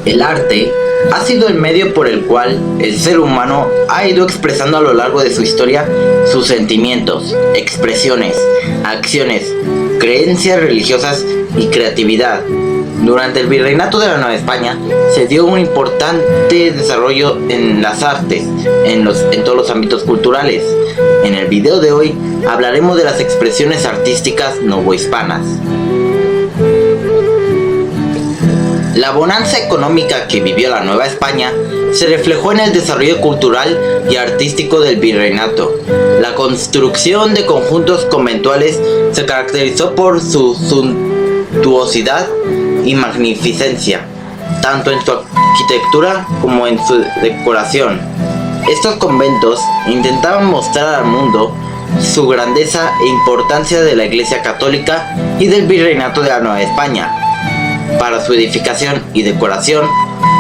El arte ha sido el medio por el cual el ser humano ha ido expresando a lo largo de su historia sus sentimientos, expresiones, acciones, creencias religiosas y creatividad. Durante el Virreinato de la Nueva España se dio un importante desarrollo en las artes, en todos los ámbitos culturales. En el video de hoy hablaremos de las expresiones artísticas novohispanas. La bonanza económica que vivió la Nueva España se reflejó en el desarrollo cultural y artístico del virreinato. La construcción de conjuntos conventuales se caracterizó por su suntuosidad y magnificencia, tanto en su arquitectura como en su decoración. Estos conventos intentaban mostrar al mundo su grandeza e importancia de la Iglesia Católica y del virreinato de la Nueva España. Para su edificación y decoración,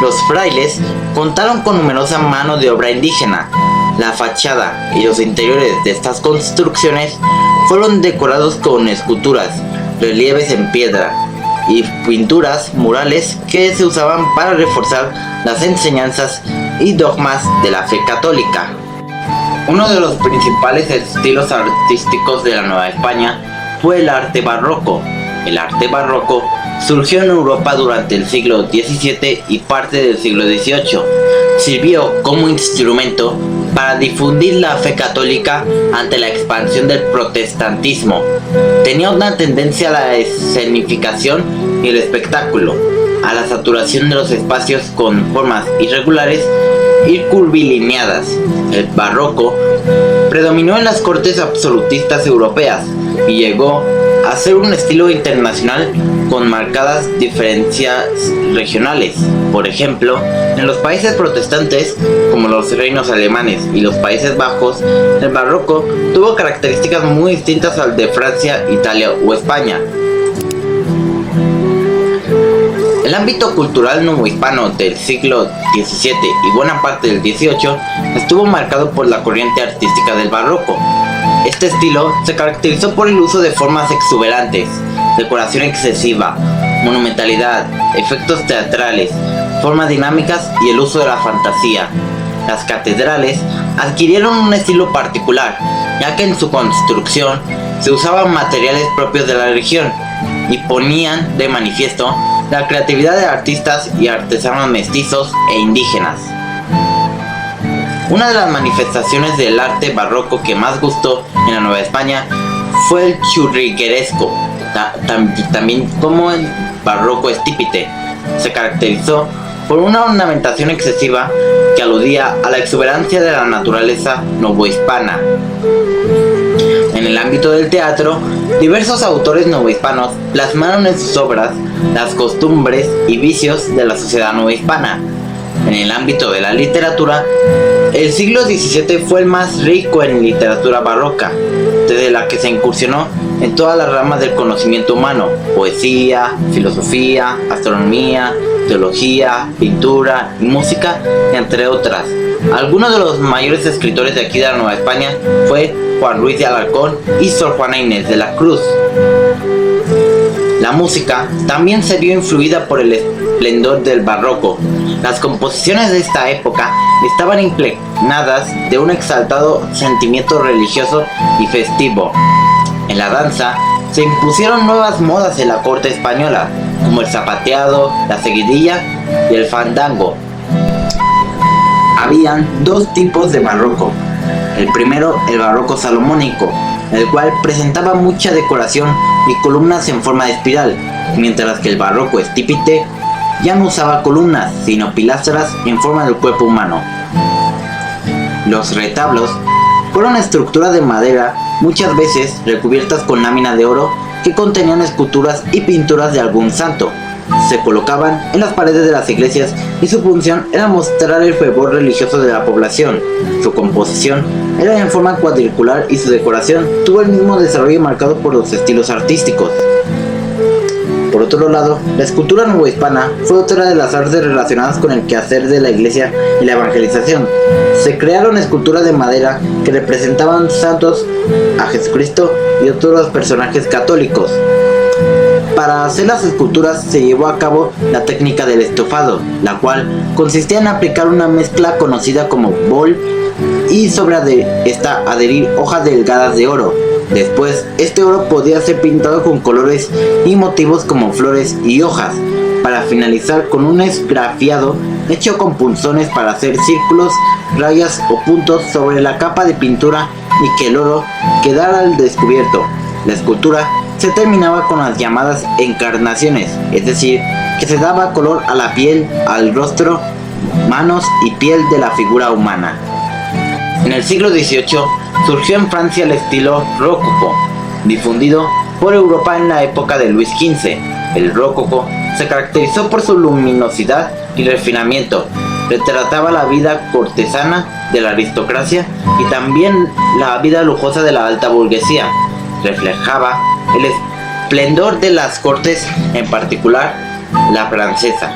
los frailes contaron con numerosa mano de obra indígena. La fachada y los interiores de estas construcciones fueron decorados con esculturas, relieves en piedra y pinturas murales que se usaban para reforzar las enseñanzas y dogmas de la fe católica. Uno de los principales estilos artísticos de la Nueva España fue el arte barroco. El arte barroco surgió en Europa durante el siglo XVII y parte del siglo XVIII. Sirvió como instrumento para difundir la fe católica ante la expansión del protestantismo. Tenía una tendencia a la escenificación y el espectáculo, a la saturación de los espacios con formas irregulares y curvilíneas. El barroco predominó en las cortes absolutistas europeas y llegó a ser un estilo internacional con marcadas diferencias regionales. Por ejemplo, en los países protestantes, como los reinos alemanes y los Países Bajos, el barroco tuvo características muy distintas al de Francia, Italia o España. El ámbito cultural novohispano del siglo XVII y buena parte del XVIII estuvo marcado por la corriente artística del barroco. Este estilo se caracterizó por el uso de formas exuberantes, decoración excesiva, monumentalidad, efectos teatrales, formas dinámicas y el uso de la fantasía. Las catedrales adquirieron un estilo particular, ya que en su construcción se usaban materiales propios de la región y ponían de manifiesto la creatividad de artistas y artesanos mestizos e indígenas. Una de las manifestaciones del arte barroco que más gustó en la Nueva España fue el churrigueresco, también como el barroco estípite. Se caracterizó por una ornamentación excesiva que aludía a la exuberancia de la naturaleza novohispana. En el ámbito del teatro, diversos autores novohispanos plasmaron en sus obras las costumbres y vicios de la sociedad novohispana. En el ámbito de la literatura, el siglo XVII fue el más rico en literatura barroca, desde la que se incursionó en todas las ramas del conocimiento humano: poesía, filosofía, astronomía, teología, pintura y música, entre otras. Algunos de los mayores escritores de aquí de la Nueva España fue Juan Ruiz de Alarcón y Sor Juana Inés de la Cruz. La música también se vio influida por el esplendor del barroco. Las composiciones de esta época estaban impregnadas de un exaltado sentimiento religioso y festivo. En la danza se impusieron nuevas modas en la corte española, como el zapateado, la seguidilla y el fandango. Habían dos tipos de barroco. El primero, el barroco salomónico, el cual presentaba mucha decoración y columnas en forma de espiral, mientras que el barroco estípite ya no usaba columnas, sino pilastras en forma del cuerpo humano. Los retablos fueron estructuras de madera, muchas veces recubiertas con lámina de oro, que contenían esculturas y pinturas de algún santo. Se colocaban en las paredes de las iglesias y su función era mostrar el fervor religioso de la población. Su composición era en forma cuadricular y su decoración tuvo el mismo desarrollo marcado por los estilos artísticos. Por otro lado, la escultura novohispana fue otra de las artes relacionadas con el quehacer de la iglesia y la evangelización. Se crearon esculturas de madera que representaban santos, a Jesucristo y otros personajes católicos. Para hacer las esculturas se llevó a cabo la técnica del estofado, la cual consistía en aplicar una mezcla conocida como bol y sobre esta adherir hojas delgadas de oro. Después, este oro podía ser pintado con colores y motivos como flores y hojas, para finalizar con un esgrafiado hecho con punzones para hacer círculos, rayas o puntos sobre la capa de pintura y que el oro quedara al descubierto. La escultura se terminaba con las llamadas encarnaciones, es decir, que se daba color a la piel, al rostro, manos y piel de la figura humana. En el siglo XVIII surgió en Francia el estilo rococó, difundido por Europa en la época de Luis XV. El rococó se caracterizó por su luminosidad y refinamiento. Retrataba la vida cortesana de la aristocracia y también la vida lujosa de la alta burguesía. Reflejaba el esplendor de las cortes, en particular la francesa.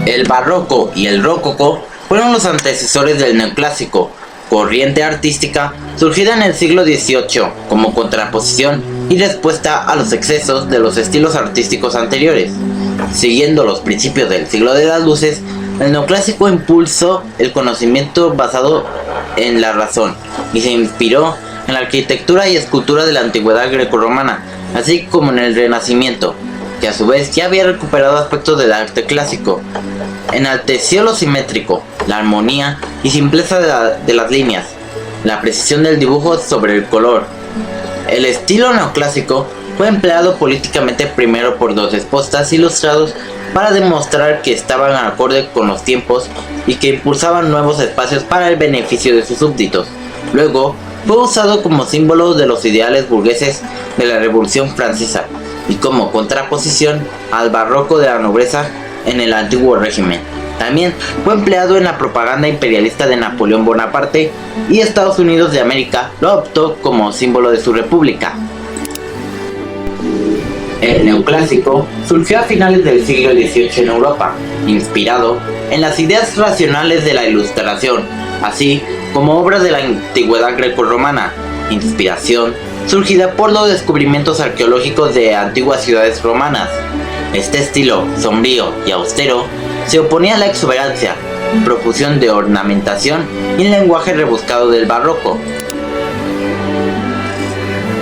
El barroco y el rococó fueron los antecesores del neoclásico, corriente artística surgida en el siglo XVIII como contraposición y respuesta a los excesos de los estilos artísticos anteriores. Siguiendo los principios del siglo de las luces, el neoclásico impulsó el conocimiento basado en la razón y se inspiró en la arquitectura y escultura de la antigüedad grecorromana, así como en el Renacimiento, que a su vez ya había recuperado aspectos del arte clásico. Enalteció lo simétrico, la armonía y simpleza de las líneas, la precisión del dibujo sobre el color. El estilo neoclásico fue empleado políticamente primero por los despotas ilustrados para demostrar que estaban acorde con los tiempos y que impulsaban nuevos espacios para el beneficio de sus súbditos. Luego, fue usado como símbolo de los ideales burgueses de la Revolución Francesa y como contraposición al barroco de la nobleza en el antiguo régimen. También fue empleado en la propaganda imperialista de Napoleón Bonaparte y Estados Unidos de América lo adoptó como símbolo de su república. El neoclásico surgió a finales del siglo XVIII en Europa, inspirado en las ideas racionales de la Ilustración, así como obras de la antigüedad grecorromana, inspiración surgida por los descubrimientos arqueológicos de antiguas ciudades romanas. Este estilo sombrío y austero se oponía a la exuberancia, profusión de ornamentación y el lenguaje rebuscado del barroco.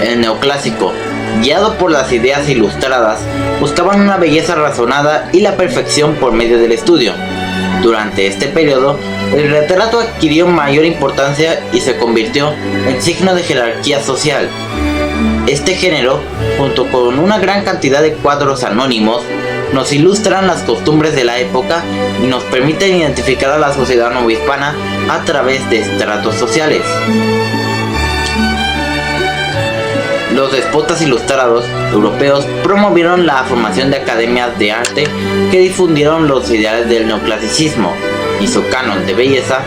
El neoclásico, guiado por las ideas ilustradas, buscaban una belleza razonada y la perfección por medio del estudio. Durante este periodo, el retrato adquirió mayor importancia y se convirtió en signo de jerarquía social. Este género, junto con una gran cantidad de cuadros anónimos, nos ilustran las costumbres de la época y nos permiten identificar a la sociedad novohispana a través de estratos sociales. Los despotas ilustrados europeos promovieron la formación de academias de arte que difundieron los ideales del neoclasicismo y su canon de belleza,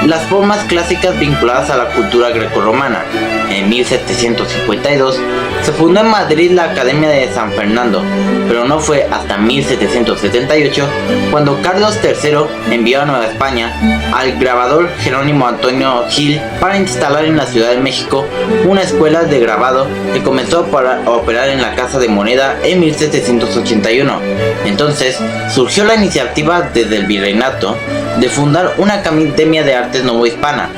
las formas clásicas vinculadas a la cultura grecorromana. En 1752 se fundó en Madrid la Academia de San Fernando, pero no fue hasta 1778 cuando Carlos III envió a Nueva España al grabador Jerónimo Antonio Gil para instalar en la Ciudad de México una escuela de grabado que comenzó a operar en la Casa de Moneda en 1781. Entonces surgió la iniciativa desde el virreinato de fundar una academia de artes novohispana.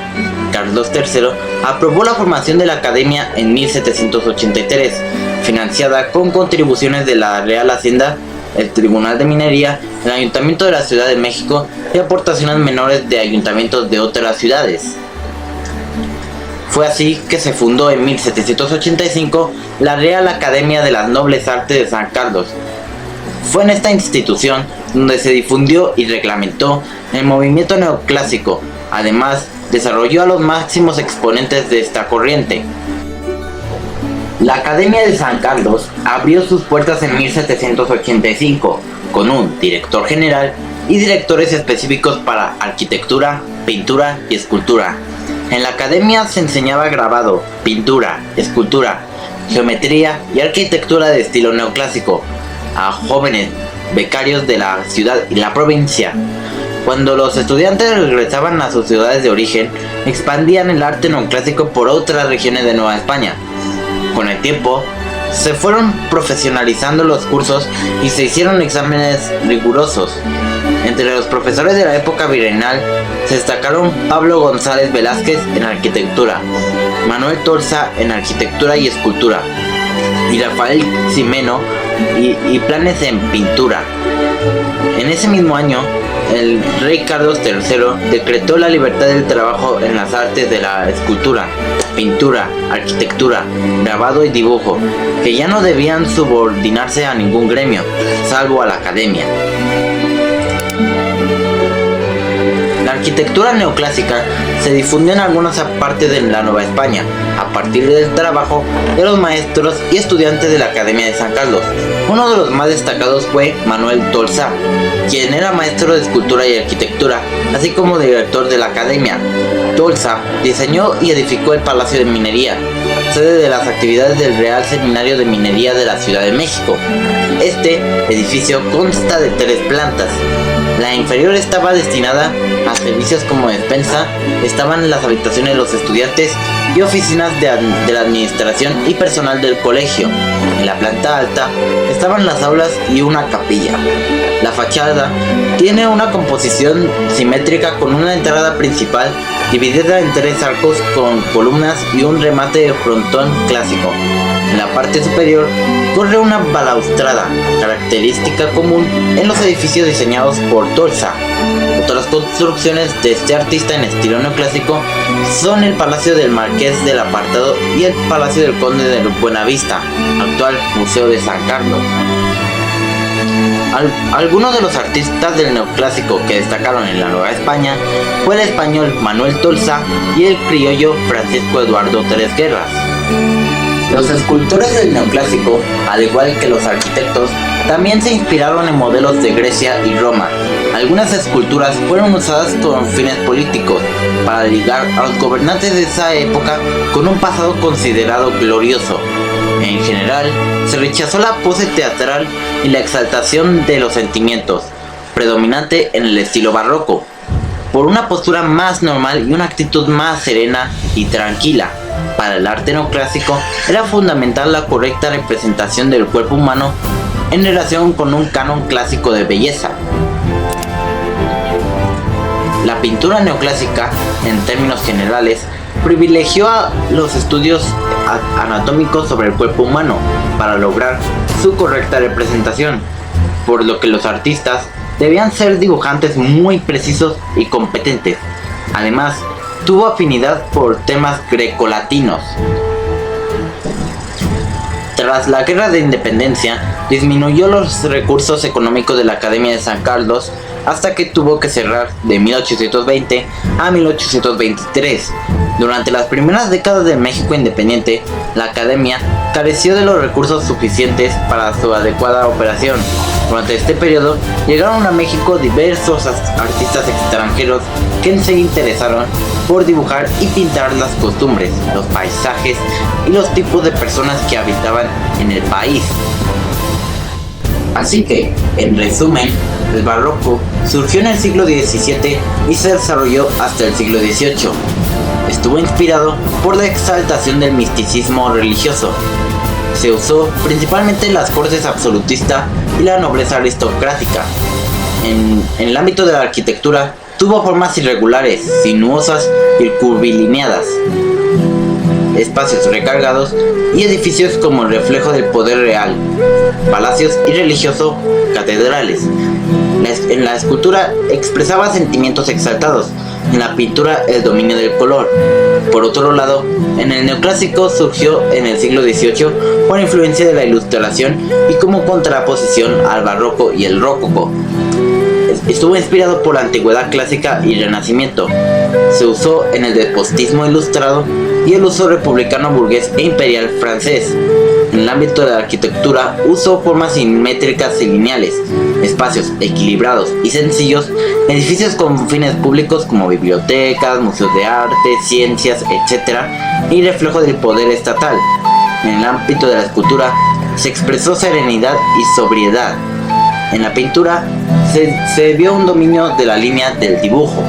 Carlos III aprobó la formación de la academia en 1783, financiada con contribuciones de la Real Hacienda, el Tribunal de Minería, el Ayuntamiento de la Ciudad de México y aportaciones menores de ayuntamientos de otras ciudades. Fue así que se fundó en 1785 la Real Academia de las Nobles Artes de San Carlos. Fue en esta institución donde se difundió y reglamentó el movimiento neoclásico. Además, desarrolló a los máximos exponentes de esta corriente. La Academia de San Carlos abrió sus puertas en 1785 con un director general y directores específicos para arquitectura, pintura y escultura. En la academia se enseñaba grabado, pintura, escultura, geometría y arquitectura de estilo neoclásico a jóvenes becarios de la ciudad y la provincia. Cuando los estudiantes regresaban a sus ciudades de origen, expandían el arte neoclásico por otras regiones de Nueva España. Con el tiempo, Se fueron profesionalizando los cursos y se hicieron exámenes rigurosos. Entre los profesores de la época virreinal se destacaron Pablo González Velázquez en arquitectura, Manuel Tolsa en arquitectura y escultura, y Rafael Gimeno y Planes en pintura. En ese mismo año, el rey Carlos III decretó la libertad del trabajo en las artes de la escultura, pintura, arquitectura, grabado y dibujo, que ya no debían subordinarse a ningún gremio, salvo a la academia. La arquitectura neoclásica se difundió en algunas partes de la Nueva España, a partir del trabajo de los maestros y estudiantes de la Academia de San Carlos. Uno de los más destacados fue Manuel Tolsa, quien era maestro de escultura y arquitectura, así como director de la Academia. Tolsa diseñó y edificó el Palacio de Minería, sede de las actividades del Real Seminario de Minería de la Ciudad de México. Este edificio consta de 3 plantas. La inferior estaba destinada a servicios como despensa, estaban las habitaciones de los estudiantes y oficinas de la administración y personal del colegio. En la planta alta estaban las aulas y una capilla. La fachada tiene una composición simétrica con una entrada principal dividida en 3 arcos con columnas y un remate de frontón clásico. En la parte superior corre una balaustrada, característica común en los edificios diseñados por Tolsa. Otras construcciones de este artista en estilo neoclásico son el Palacio del Marqués del Apartado y el Palacio del Conde de Buenavista, actual Museo de San Carlos. Algunos de los artistas del neoclásico que destacaron en la Nueva España fue el español Manuel Tolsa y el criollo Francisco Eduardo Tres Guerras. Los escultores del neoclásico, al igual que los arquitectos, también se inspiraron en modelos de Grecia y Roma. Algunas esculturas fueron usadas con fines políticos, para ligar a los gobernantes de esa época con un pasado considerado glorioso. En general, se rechazó la pose teatral y la exaltación de los sentimientos, predominante en el estilo barroco, por una postura más normal y una actitud más serena y tranquila. Para el arte neoclásico era fundamental la correcta representación del cuerpo humano en relación con un canon clásico de belleza. La pintura neoclásica, en términos generales, privilegió a los estudios anatómicos sobre el cuerpo humano para lograr su correcta representación, por lo que los artistas debían ser dibujantes muy precisos y competentes. Además, tuvo afinidad por temas grecolatinos. Tras la Guerra de Independencia, disminuyó los recursos económicos de la Academia de San Carlos hasta que tuvo que cerrar de 1820 a 1823. Durante las primeras décadas de México independiente, la Academia careció de los recursos suficientes para su adecuada operación. Durante este periodo llegaron a México diversos artistas extranjeros que se interesaron por dibujar y pintar las costumbres, los paisajes y los tipos de personas que habitaban en el país. Así que, en resumen, el barroco surgió en el siglo XVII y se desarrolló hasta el siglo XVIII. Estuvo inspirado por la exaltación del misticismo religioso. Se usó principalmente en las cortes absolutistas y la nobleza aristocrática. En el ámbito de la arquitectura, tuvo formas irregulares, sinuosas y curvilíneas, espacios recargados y edificios como el reflejo del poder real, palacios y religiosos, catedrales. En la escultura expresaba sentimientos exaltados, en la pintura el dominio del color. Por otro lado, en el neoclásico surgió en el siglo XVIII por influencia de la ilustración y como contraposición al barroco y el rococó. Estuvo inspirado por la antigüedad clásica y renacimiento. Se usó en el despotismo ilustrado y el uso republicano burgués e imperial francés. En el ámbito de la arquitectura usó formas simétricas y lineales, espacios equilibrados y sencillos, edificios con fines públicos como bibliotecas, museos de arte, ciencias, etc. y reflejo del poder estatal. En el ámbito de la escultura se expresó serenidad y sobriedad. En la pintura se vio un dominio de la línea del dibujo.